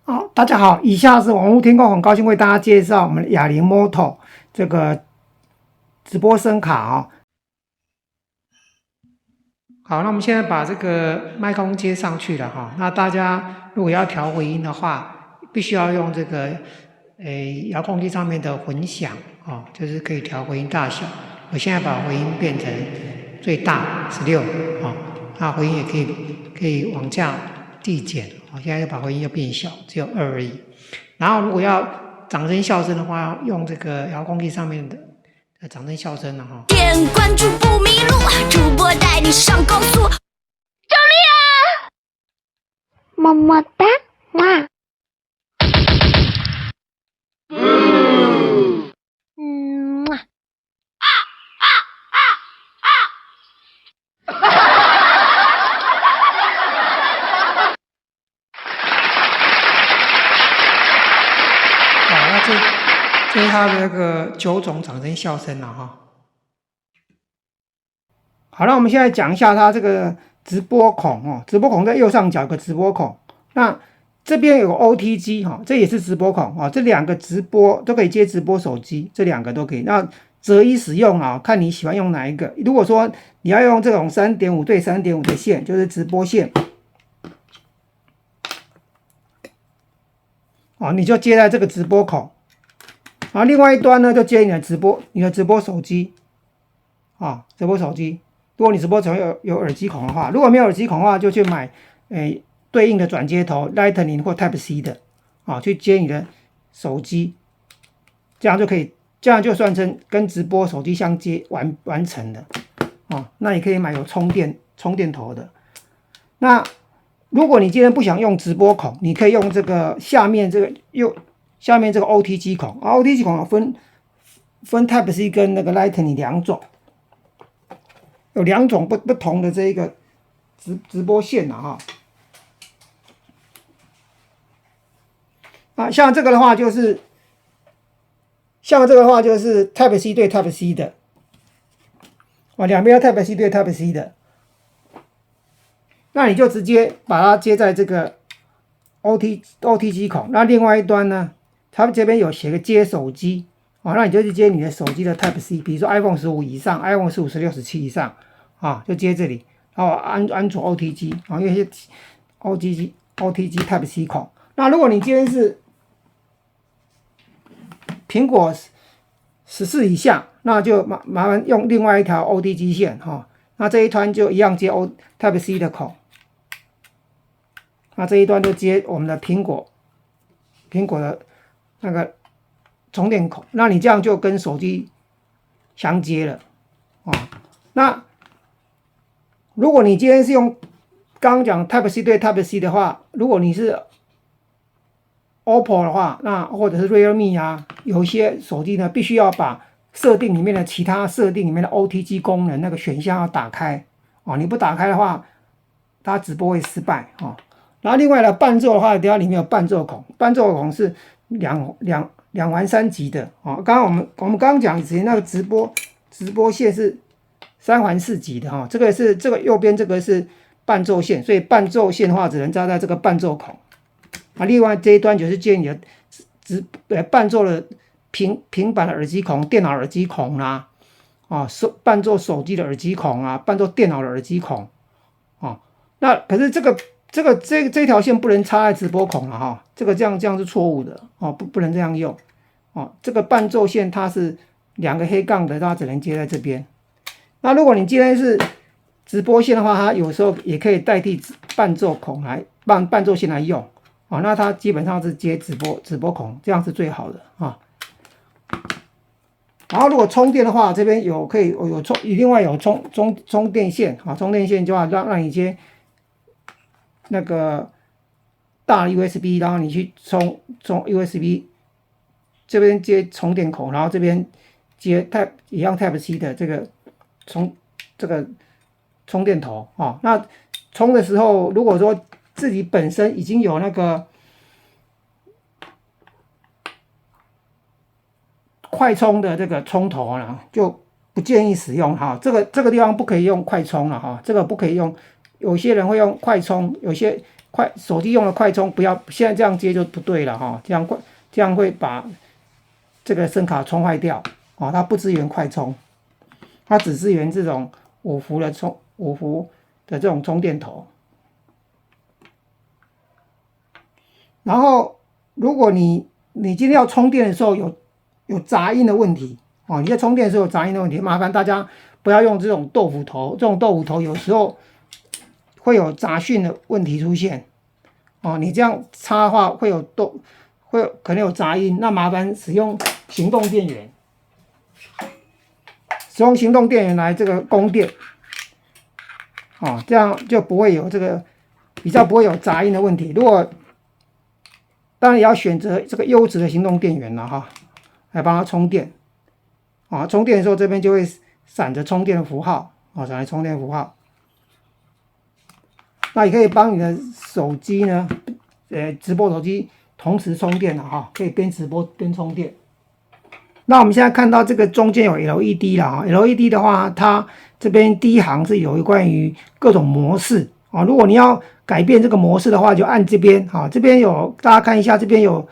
好，大家好，以下是网络天空，很高兴为大家介绍我们哑铃 Moto 这个直播声卡哦。好，那我们现在把这个麦克风接上去了哈。那大家如果要调回音的话，必须要用这个遥控器上面的混响哦，就是可以调回音大小。我现在把回音变成最大16哦，那回音也可以往下递减。我现在又把回音又变小，只有2而已。然后如果要掌声笑声的话，用这个遥控器上面的掌声笑声了哈。点关注不迷路，主播带你上高速。救命啊！么么哒，哇！哇！好，那这是它的那个9种掌声笑声了哈。好，那我们现在讲一下它这个直播孔哦，直播孔在右上角有个直播孔，那这边有个 OTG 哈，这也是直播孔啊，这2个直播都可以接直播手机，这2个都可以。那择一使用啊，看你喜欢用哪一个。如果说你要用这种3.5对3.5的线，就是直播线。哦，你就接在这个直播孔，然后另外一端呢就接你的直播手机，啊，直播手机。如果你直播层有耳机孔的话，如果没有耳机孔的话，就去买对应的转接头 Lightning 或 Type C 的，啊，去接你的手机，这样就可以，这样就算成跟直播手机相接完成的，啊，那你可以买有充电头的。那如果你今天不想用直播孔，你可以用这个下面这个OTG 孔啊 ，OTG 孔有分 Type C 跟那个 Lightning 2种，有2种不同的这个直播线哈。啊，像这个的话就是 Type C 对 Type C 的，啊，两边 Type C 对 Type C 的。那你就直接把它接在这个 OTG 孔，那另外一端呢，它这边有写个接手机，啊，那你就去接你的手机的 Type C， 比如说 iPhone 15以上 ，iPhone 15、16、17以上，啊，就接这里，然后安卓 OTG， 啊，因为是 OTG Type C 孔。那如果你今天是苹果14以下，那就麻烦用另外一条 OTG 线，哈，那这一端就一样接 Type C 的孔。那这一端就接我们的苹果的那个充电口，那你这样就跟手机相接了啊。那如果你今天是用刚刚讲 Type C 对 Type C 的话，如果你是 OPPO 的话，那或者是 Realme 啊，有一些手机呢必须要把设定里面的其他设定里面的 OTG 功能那个选项要打开啊，你不打开的话，它直播会失败啊。然后另外呢，伴奏的话，等下里面有伴奏孔，伴奏孔是两环3级的啊。刚刚我们刚刚讲之前那个直播线是3环4级的哈，这个右边这个是伴奏线，所以伴奏线的话只能扎在这个伴奏孔啊。另外这一端就是接你的伴奏的平板的耳机孔、电脑耳机孔啦，啊，伴奏手机的耳机孔啊，伴奏电脑的耳机孔啊。那可是这条线不能插在直播孔了哈，这样是错误的哦，不能这样用哦。这个伴奏线它是2个黑杠的，它只能接在这边。那如果你今天是直播线的话，它有时候也可以代替伴奏孔来伴奏线来用啊。那它基本上是接直播孔，这样是最好的啊。然后如果充电的话，这边有另外有充电线啊，充电线就要让你接那个大 USB， 然后你去充 USB， 这边接充电口，然后这边接一样 Type C 的这个充电头啊。那充的时候，如果说自己本身已经有那个快充的这个充头了，就不建议使用哈。这个地方不可以用快充了哈，这个不可以用。有些人会用快充，有些手机用的快充，不要现在这样接就不对了哈，这样会把这个声卡充坏掉啊，它不支援快充，它只支援这种5伏的这种充电头。然后，如果你今天要充电的时候有杂音的问题哦，你在充电的时候有杂音的问题，麻烦大家不要用这种豆腐头，这种豆腐头有时候会有杂讯的问题出现哦。你这样插的话可能有杂音，那麻烦使用行动电源，使用行动电源来这个供电哦，这样就不会有比较不会有杂音的问题。如果当然也要选择这个优质的行动电源了哈，来帮它充电啊。充电的时候这边就会闪着充电的符号啊，闪着充电符号。那也可以帮你的手机呢，直播手机同时充电了哈，可以边直播边充电。那我们现在看到这个中间有 LED 了啊 ，LED 的话，它这边第一行是有关于各种模式啊。如果你要改变这个模式的话，就按这边哈，这边有大家看一下，这边有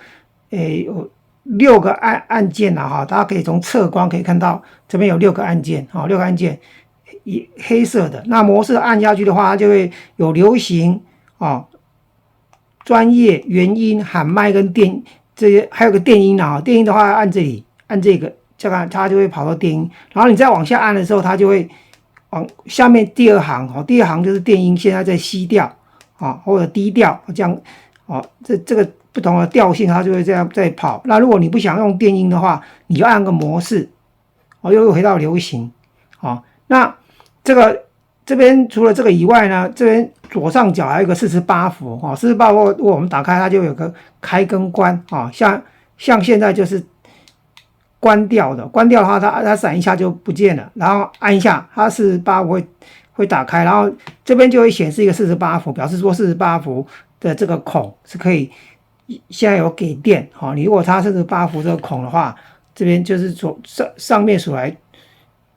6个按键了哈，大家可以从侧光可以看到这边有6个按键啊，6个按键黑色的。那模式按下去的话，它就会有流行啊、专业、原音、喊麦跟电这些，还有个电音啊。电音的话按这里，按这个，它就会跑到电音。然后你再往下按的时候，它就会往下面第2行哦，第2行就是电音，现在在C调啊或者低调这样哦，这个不同的调性它就会这样在跑。那如果你不想用电音的话，你就按个模式哦，又回到流行哦。那这边除了这个以外呢，这边左上角还有一个48伏哦，48伏如果我们打开，它就有个开跟关啊，像现在就是关掉的，关掉的话它闪一下就不见了，然后按一下，它48伏会打开，然后这边就会显示一个48伏，表示说48伏的这个孔是可以现在有给电哦。你如果插48伏这个孔的话，这边就是上面数来。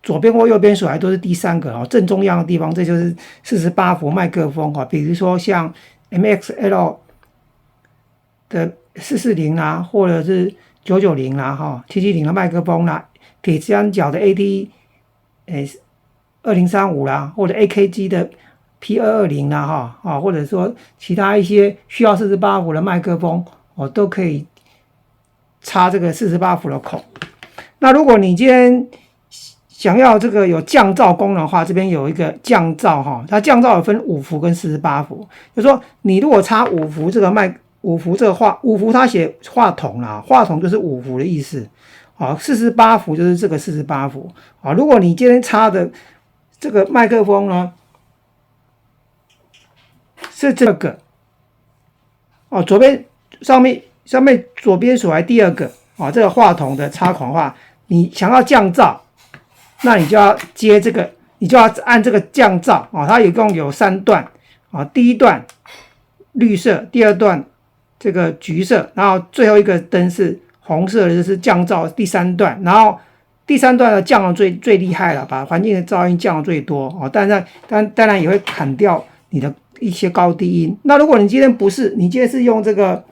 左边或右边数来都是第3个哦，正中央的地方，这就是48伏麦克风哈。比如说像 MXL 的440啦，或者是990啦哈，770的麦克风啦，铁三角的 AT 2035啦，或者 AKG 的 P220啦哈或者说其他一些需要48伏的麦克风哦，都可以插这个48伏的孔。那如果你今天想要这个有降噪功能的话，这边有一个降噪哈，它降噪有分5伏跟48伏。就是说你如果插5伏这个5伏这个5伏它写话筒啦，话筒就是5伏的意思。好，48伏就是这个48伏。好，如果你今天插的这个麦克风呢是这个哦，上面左边数来第2个啊，这个话筒的插孔的话，你想要降噪。那你就要接这个，你就要按这个降噪啊，它一共有3段啊，第1段绿色，第2段这个橘色，然后最后一个灯是红色的，就是降噪第3段，然后第3段的降的最厉害了，把环境的噪音降的最多哦，当然也会砍掉你的一些高低音。那如果你今天不是，你今天是用这个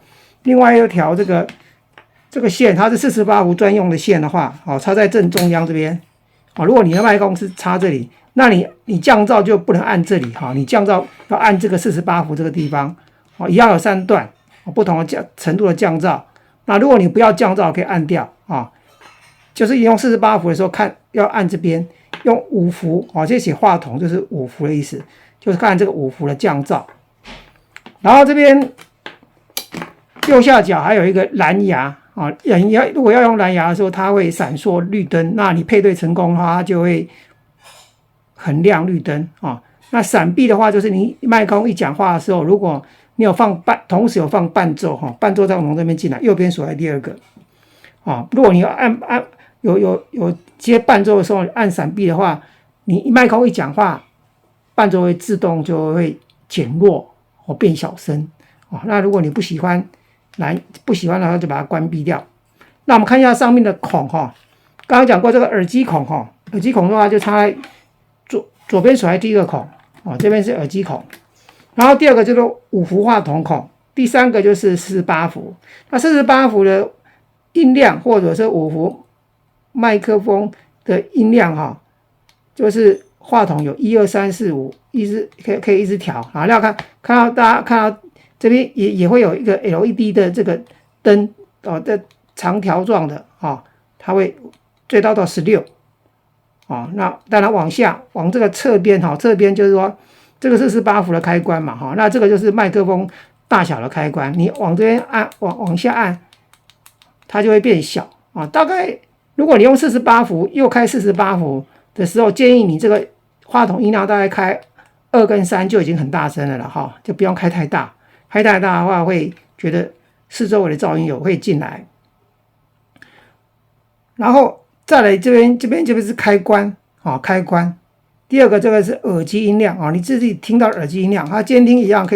另外一条这个线，它是48伏专用的线的话，哦，插在正中央这边。如果你的麦克风是插这里，那你降噪就不能按这里哈，你降噪要按这个48伏这个地方，一样有3段，不同的程度的降噪。那如果你不要降噪，可以按掉啊，就是用48伏的时候要按这边，用5伏这写话筒就是5伏的意思，就是看这个5伏的降噪。然后这边右下角还有一个蓝牙。如果要用蓝牙的时候，它会闪烁绿灯。那你配对成功的话，它就会很亮绿灯啊。那闪避的话，就是你麦克风一讲话的时候，如果你有同时有放伴奏哈，伴奏再从这边进来，右边数来第2个啊。如果你要有接伴奏的时候按闪避的话，你麦克风一讲话，伴奏会自动就会减弱或变小声啊。那如果你不喜欢的话，就把它关闭掉。那我们看一下上面的孔哈，刚刚讲过这个耳机孔哈，耳机孔的话就插在左边数来第1个孔哦，这边是耳机孔。然然后第二个就是5伏话筒孔，第三个就是48伏。那48伏的音量或者是5伏麦克风的音量就是话筒有1、2、3、4、5，一直可以一直调啊。那大家看到这边也会有一个 LED 的这个灯这长条状的它会最高到16那当然往这个侧边侧边就是说这个是48伏的开关嘛那这个就是麦克风大小的开关，你往这边按往下按，它就会变小大概如果你用48伏又开48伏的时候，建议你这个话筒音量大概开2跟3就已经很大声了就不用开太大，开太大的话会觉得四周围的噪音会进来。然后再来这边就是开关开关。第二个这个是耳机音量你自己听到耳机音量，它监听一样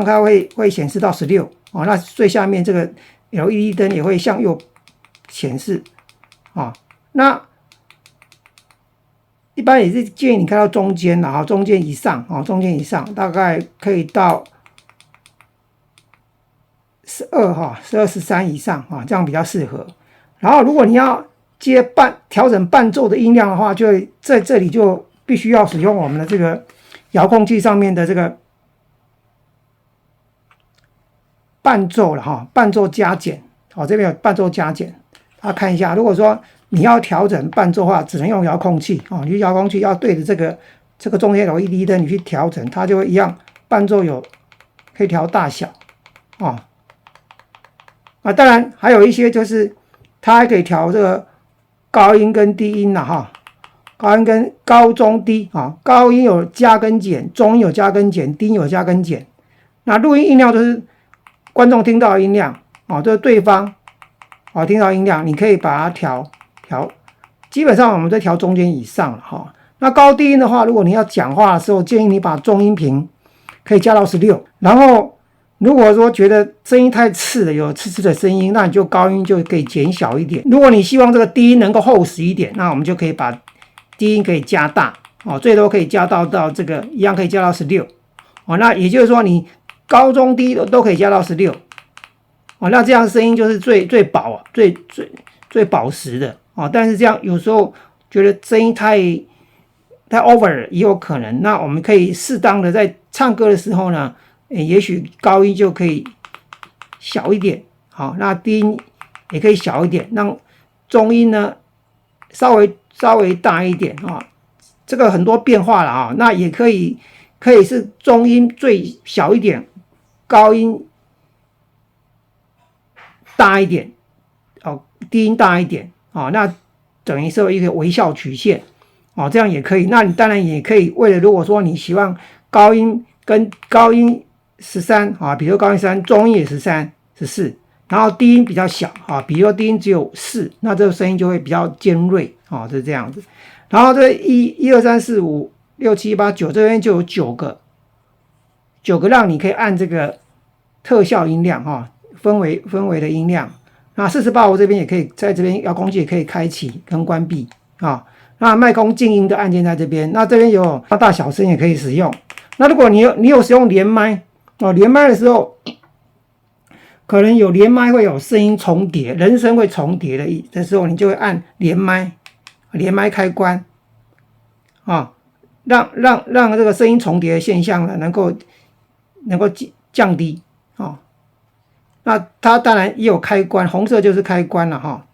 它会显示到16那最下面这个 LED 灯也会向右显示那一般也是建议你开到中间中间以上大概可以到12 13以上这样比较适合。然后如果你要调整伴奏的音量的话，就在这里就必须要使用我们的这个遥控器上面的这个伴奏了伴奏加减这边有伴奏加减，大家看一下。如果说你要调整伴奏的话，只能用遥控器你遥控器要对着这个中间 LED 灯你去调整，它就会一样伴奏可以调大小当然还有一些就是它还可以调这个高音跟低音高音跟高中低高音有加跟减，中音有加跟减，低音有加跟减。那录音音量就是观众听到的音量就是对方听到音量，你可以把它调，基本上我们在调中间以上了那高低音的话，如果你要讲话的时候，建议你把中音频可以加到16，然后如果说觉得声音太刺了，有刺刺的声音，那你就高音就可以减小一点。如果你希望这个低音能够厚实一点，那我们就可以把低音可以加大最多可以加到这个一样可以加到16那也就是说你高中低都可以加到16那这样声音就是最饱最饱实的但是这样有时候觉得声音太 over 了也有可能，那我们可以适当的在唱歌的时候呢也许高音就可以小一点那低音也可以小一点，让中音呢稍微大一点这个很多变化了那也可以是中音最小一点，高音大一点低音大一点那等于是一个微笑曲线这样也可以。那你当然也可以为了如果说你希望高音跟高音13比如高音13，中音也13、14，然后低音比较小比如说低音只有4，那这个声音就会比较尖锐就是这样子。然后这1、2、3、4、5、6、7、8、9这边就有9个让你可以按这个特效音量氛围的音量。那48伏这边也可以在这边遥控器也可以开启跟关闭那麦克风静音的按键在这边，那这边有大小声也可以使用。那如果你有使用连麦连麦的时候，可能有连麦会有声音重叠，人声会重叠的时候，你就会按连麦开关让这个声音重叠的现象呢能够降低那它当然也有开关，红色就是开关了